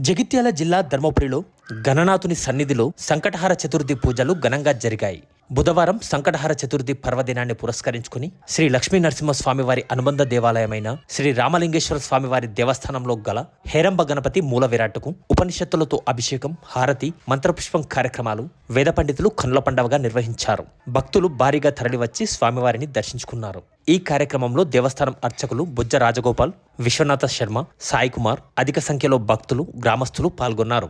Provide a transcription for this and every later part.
జగిత్యాల జిల్లా ధర్మపురిలో గణనాథుని సన్నిధిలో సంకటహార చతుర్థి పూజలు ఘనంగా జరిగాయి. బుధవారం సంకటహార చతుర్థి పర్వదినాన్ని పురస్కరించుకుని శ్రీ లక్ష్మీ నరసింహస్వామివారి అనుబంధ దేవాలయమైన శ్రీ రామలింగేశ్వర స్వామివారి దేవస్థానంలో గల హేరంబ గణపతి మూల విరాట్టుకు ఉపనిషత్తులతో అభిషేకం, హారతి, మంత్రపుష్పం కార్యక్రమాలు వేద పండితులు కన్నుల పండవగా నిర్వహించారు. భక్తులు భారీగా తరలివచ్చి స్వామివారిని దర్శించుకున్నారు. ఈ కార్యక్రమంలో దేవస్థానం అర్చకులు బుజ్జ రాజగోపాల్, విశ్వనాథ శర్మ, సాయి కుమార్, అధిక సంఖ్యలో భక్తులు, గ్రామస్తులు పాల్గొన్నారు.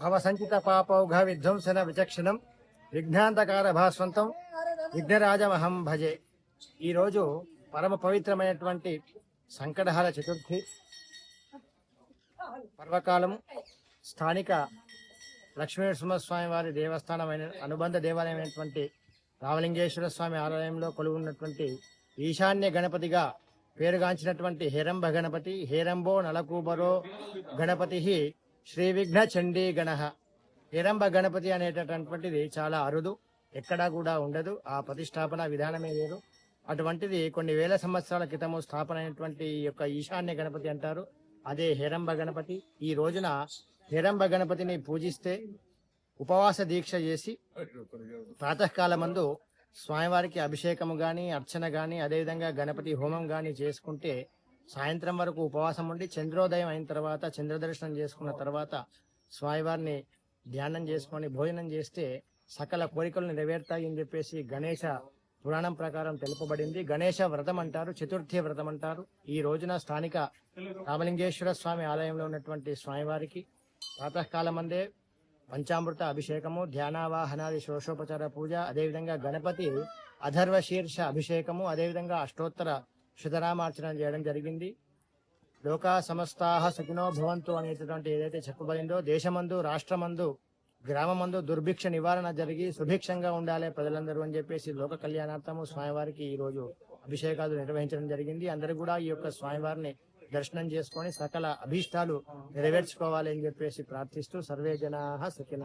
భవసంచిత పాపౌఘ విధ్వంసన విచక్షణం విఘ్నాంతకార భాస్వంతం విఘ్నరాజమహం భజే. ఈరోజు పరమ పవిత్రమైనటువంటి సంకటహార చతుర్థి పర్వకాలము. స్థానిక లక్ష్మీనరసింహస్వామి వారి దేవస్థానమైన అనుబంధ దేవాలయమైనటువంటి రామలింగేశ్వర స్వామి ఆలయంలో కొలువున్నటువంటి ఈశాన్య గణపతిగా పేరుగాంచినటువంటి హేరంబ గణపతి, హేరంబో నలకూబరో గణపతి శ్రీ విఘ్న చండీ గణ. హేరంబ గణపతి అనేటటువంటిది చాలా అరుదు, ఎక్కడా కూడా ఉండదు. ఆ ప్రతిష్టాపన విధానమే వేరు. అటువంటిది కొన్ని వేల సంవత్సరాల క్రితము స్థాపన అయినటువంటి ఈ యొక్క ఈశాన్య గణపతి అంటారు. అదే హేరంబ గణపతి. ఈ రోజున హేరంబ గణపతిని పూజిస్తే, ఉపవాస దీక్ష చేసి ప్రాతకాలమందు స్వామివారికి అభిషేకము గాని, అర్చన గాని, అదేవిధంగా గణపతి హోమం గాని చేసుకుంటే సాయంత్రం వరకు ఉపవాసం ఉండి చంద్రోదయం అయిన తర్వాత చంద్రదర్శనం చేసుకున్న తర్వాత స్వామివారిని ధ్యానం చేసుకొని భోజనం చేస్తే సకల కోరికలు నెరవేరుతాయి అని చెప్పేసి గణేశ పురాణం ప్రకారం తెలుపబడింది. గణేశ వ్రతం అంటారు, చతుర్థి వ్రతం అంటారు. ఈ రోజున స్థానిక రామలింగేశ్వర స్వామి ఆలయంలో ఉన్నటువంటి స్వామివారికి ప్రాతకాలమందే పంచామృత అభిషేకము, ధ్యానావాహనాది షోషోపచార పూజ, అదేవిధంగా గణపతి అధర్వ శీర్ష అభిషేకము, అదేవిధంగా అష్టోత్తర శతనామార్చన చేయడం జరిగింది. లోకా సమస్తాః సుఖినో భవంతు అనేటటువంటి ఏదైతే చెప్పబడిందో, దేశమందు, రాష్ట్రమందు, గ్రామమందు దుర్భిక్ష నివారణ జరిగి సుభిక్షంగా ఉండాలి ప్రజలందరూ అని చెప్పేసి లోక కళ్యాణార్థము స్వామివారికి ఈ రోజు అభిషేకాలు నిర్వహించడం జరిగింది. అందరూ కూడా ఈ యొక్క స్వామివారిని దర్శనం చేసుకొని సకల అభీష్టాలు నెరవేర్చుకోవాలి అని చెప్పేసి ప్రార్థిస్తూ సర్వే జనాః సుఖినః